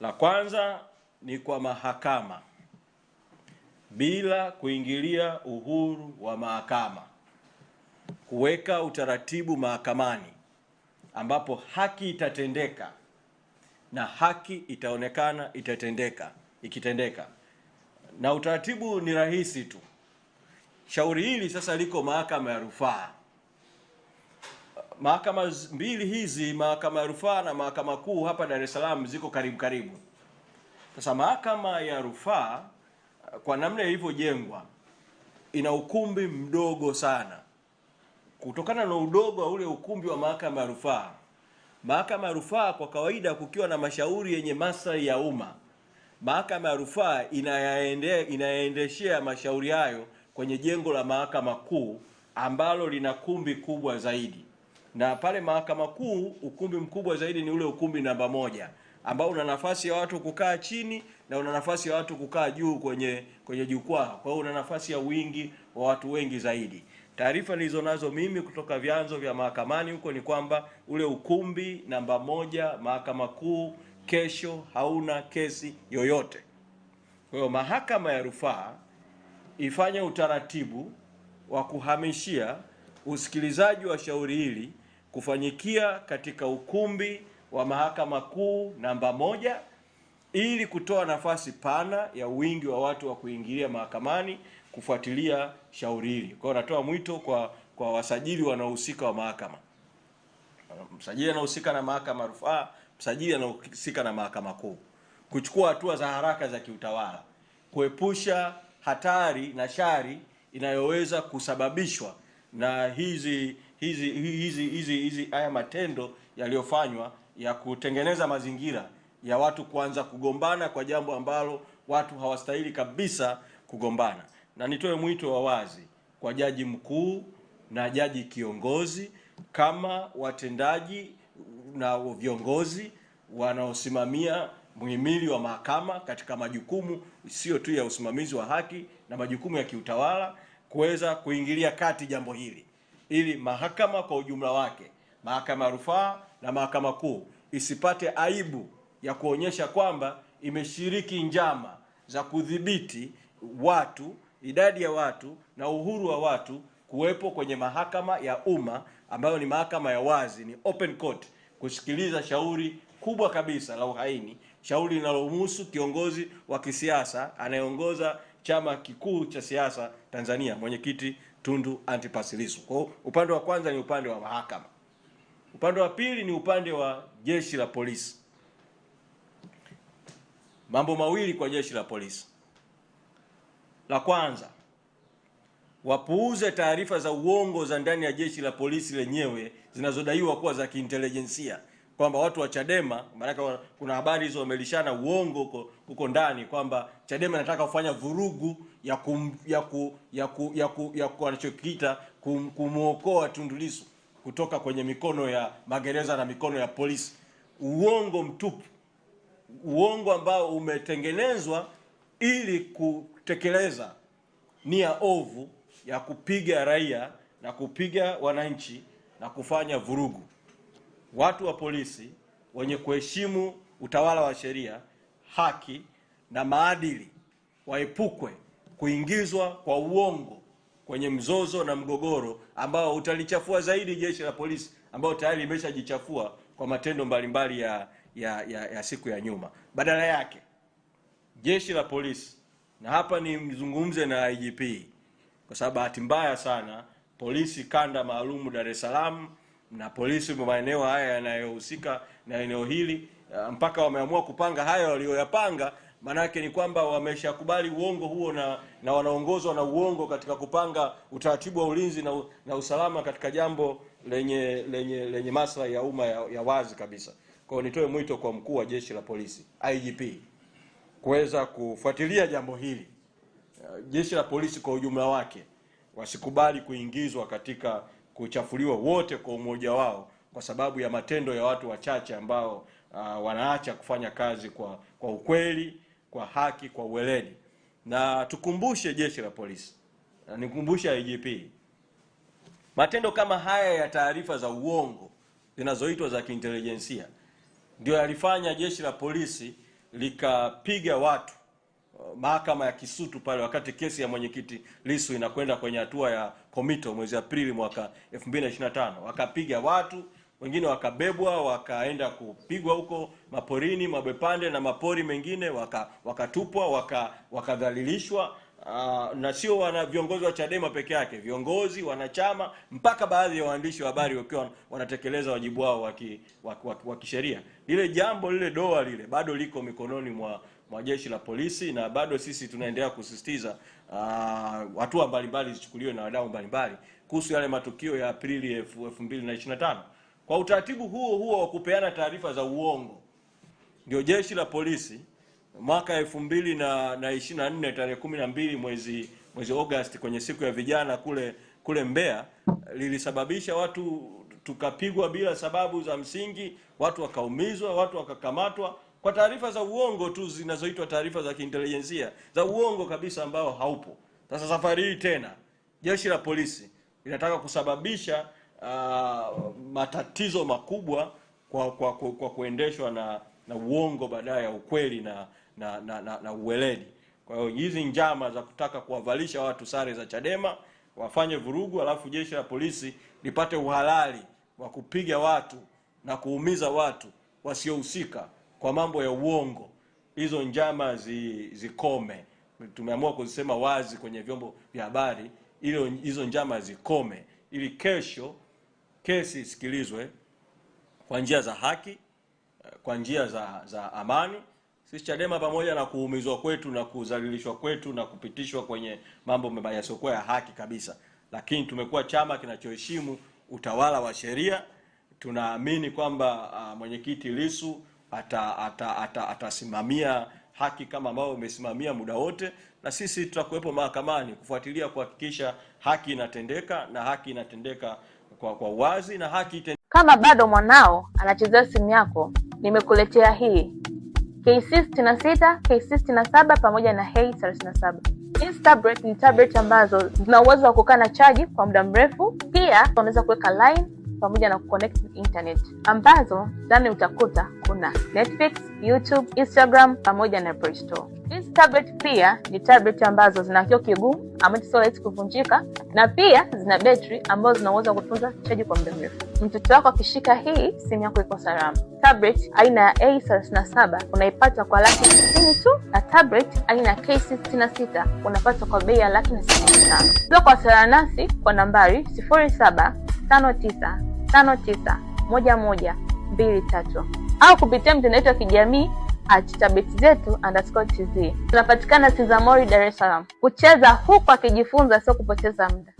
La kwanza ni kwa mahakama bila kuingilia uhuru wa mahakama, kuweka utaratibu mahakamani ambapo haki itatendeka na haki itaonekana ikitendeka. Na utaratibu ni rahisi tu. Shauri hili sasa liko mahakama ya rufaa. Mahakama mbili hizi, mahakama ya rufaa na mahakama kuu hapa Dar es Salaam, ziko karibu. Sasa mahakama ya rufaa kwa namna ilivyojengwa ina ukumbi mdogo sana. Kutokana na udogo wa ule ukumbi wa mahakama ya rufaa, mahakama ya rufaa kwa kawaida, kukiwa na mashauri yenye maslahi ya umma, mahakama ya rufaa inayaendeshea mashauri hayo kwenye jengo la mahakama kuu ambalo lina kumbi kubwa zaidi. Na pale mahakama kuu ukumbi mkubwa zaidi ni ule ukumbi namba 1 ambao una nafasi ya watu kukaa chini na una nafasi ya watu kukaa juu kwenye jukwaa. Kwa hiyo una nafasi ya wingi wa watu wengi zaidi. Taarifa nilizonazo mimi kutoka vyanzo vya mahakamani huko ni kwamba ule ukumbi namba 1 mahakama kuu kesho hauna kesi yoyote. Kwa hiyo mahakama ya rufaa ifanye utaratibu wa kuhamishia usikilizaji wa shauri hili kufanyikia katika ukumbi wa mahakama kuu namba 1 ili kutoa nafasi pana ya wingi wa watu wa kuingilia mahakamani kufuatilia shauri hili. Kwa hiyo natoa mwito kwa wasajili wanaohusika wa mahakama. Msajili anahusika na mahakama ya rufaa, msajili anahusika na mahakama kuu, kuchukua hatua za haraka za kiutawala kuepusha hatari na shari inayoweza kusababishwa na haya matendo yaliyofanywa ya kutengeneza mazingira ya watu kuanza kugombana kwa jambo ambalo watu hawastahili kabisa kugombana. Na nitoe mwito wa wazi kwa jaji mkuu na jaji kiongozi, kama watendaji na viongozi wanaosimamia muhimili wa mahakama katika majukumu sio tu ya usimamizi wa haki na majukumu ya kiutawala, kuweza kuingilia kati jambo hili ili mahakama kwa ujumla wake, mahakama ya rufaa na mahakama kuu, isipate aibu ya kuonyesha kwamba imeshiriki njama za kudhibiti watu, idadi ya watu na uhuru wa watu kuwepo kwenye mahakama ya umma ambayo ni mahakama ya wazi, ni open court, kusikiliza shauri kubwa kabisa la uhaini, shauri linalomhusu kiongozi wa kisiasa anayeongoza chama kikuu cha siasa Tanzania, mwenyekiti Tundu Antipas Lissu. Kwa upande wa kwanza ni upande wa mahakama. Upande wa pili ni upande wa jeshi la polisi. Mambo mawili kwa jeshi la polisi. La kwanza, wapuuze taarifa za uongo za ndani ya jeshi la polisi lenyewe zinazodaiwa kuwa za kiintelijensia, kwamba watu wa Chadema, maana kuna habari hizo wamelishana uongo huko ndani kwamba Chadema inataka kufanya vurugu ya wanachokiita kumuokoa Tundu Lissu kutoka kwenye mikono ya magereza na mikono ya polisi. Uongo mtupu, uongo ambao umetengenezwa ili kutekeleza nia ovu ya kupiga raia na kupiga wananchi na kufanya vurugu. Watu wa polisi wenye kuheshimu utawala wa sheria, haki na maadili waepukwe kuingizwa kwa uongo kwenye mzozo na mgogoro ambao utalichafua zaidi jeshi la polisi ambao tayari limeshajichafua kwa matendo mbalimbali ya siku ya nyuma. Badala yake jeshi la polisi, na hapa ni mzungumze na IGP kwa sababu bahati mbaya sana polisi kanda maalumu Dar es Salaam na polisi maeneo haya yanayohusika na eneo hili mpaka wameamua kupanga hayo walioyapanga, manake ni kwamba wameshakubali uongo huo na wanaongozwa na uongo katika kupanga utaratibu wa ulinzi na usalama katika jambo lenye maslahi ya umma ya wazi kabisa. Kwa hiyo nitoe mwito kwa mkuu wa jeshi la polisi IGP kuweza kufuatilia jambo hili. Jeshi la polisi kwa ujumla wake wasikubali kuingizwa katika kuchafuliwa wote kwa umoja wao kwa sababu ya matendo ya watu wachache ambao wanaacha kufanya kazi kwa ukweli, kwa haki, kwa uweledi. Na tukumbushe jeshi la polisi, na nikumbushe IGP, matendo kama haya ya taarifa za uongo zinazoitwa za kiintelijensia ndio yalifanya jeshi la polisi likapiga watu mahakama ya Kisutu pale, wakati kesi ya mwenyekiti Lissu inakwenda kwenye hatua ya komito mwezi Aprili mwaka 2025, wakapiga watu wengine, wakabebwa wakaenda kupigwa huko maporini, Mabwepande na mapori mengine, wakatupwa, wakadhalilishwa. Na sio wana viongozi wa Chadema peke yake, viongozi, wanachama, mpaka baadhi ya waandishi wa habari wakiwa wanatekeleza wajibu wao wa kisheria. Lile jambo lile doa lile bado liko mikononi mwa jeshi la polisi, na bado sisi tunaendelea kusisitiza hatua mbalimbali zichukuliwe na wadau mbalimbali kuhusu yale matukio ya Aprili 2025. Kwa utaratibu huo wa kupeana taarifa za uongo, ndio jeshi la polisi mwaka 2024 tarehe 12 mwezi August, kwenye siku ya vijana kule Mbeya, lilisababisha watu tukapigwa bila sababu za msingi, watu wakaumizwa, watu wakakamatwa kwa taarifa za uongo tu zinazoitwa taarifa za kiintelijensia, za uongo kabisa ambao haupo. Sasa safari hii tena jeshi la polisi linataka kusababisha matatizo makubwa kwa kuendeshwa na uongo badala ya ukweli na uweledi. Kwa hiyo hizi njama za kutaka kuwavalisha watu sare za Chadema, wafanye vurugu, alafu jeshi la polisi lipate uhalali wa kupiga watu na kuumiza watu wasiohusika kwa mambo ya uongo, hizo njama zikome. Tumeamua kuzisema wazi kwenye vyombo vya habari, hizo njama zikome, ili kesho kesi isikilizwe kwa njia za haki, kwa njia za amani. Sisi Chadema, pamoja na kuumizwa kwetu na kudhalilishwa kwetu na kupitishwa kwenye mambo mabaya yasiokuwa ya haki kabisa, lakini tumekuwa chama kinachoheshimu utawala wa sheria. Tunaamini kwamba mwenyekiti Lissu atasimamia haki kama ambavyo umesimamia muda wote, na sisi tutakuwepo mahakamani kufuatilia kuhakikisha haki inatendeka, na haki inatendeka kwa uwazi, na haki Kama bado mwanao anachezea simu yako, nimekuletea hii KC66, KC67 pamoja na Hey37. Hizi tablet ni tablet ambazo zina uwezo wa kukaa na chaji kwa muda mrefu. Pia unaweza kuweka line pamoja na kuconnect internet, ambazo ndani utakuta kuna Netflix, YouTube, Instagram pamoja na Play Store. Hizi tablet pia ni tablet ambazo zina kioo kigumu ambacho sio rahisi kuvunjika, na pia zina battery ambazo zina uwezo wa kutunza chaji kwa muda mrefu. Mtoto wako akishika hii, simu yako iko salama. Tablet aina ya A37 unaipata kwa $160,000 tu, na tablet aina ya KC66 unapata kwa bei ya $165,000. Kwa kuwasiliana nasi kwa nambari 0759591123 au kupitia mtandao wetu wa kijamii @tabletzetu_tz. Tunapatikana Tizamori, Dar es Salaam. Kucheza huku akijifunza sio kupoteza muda.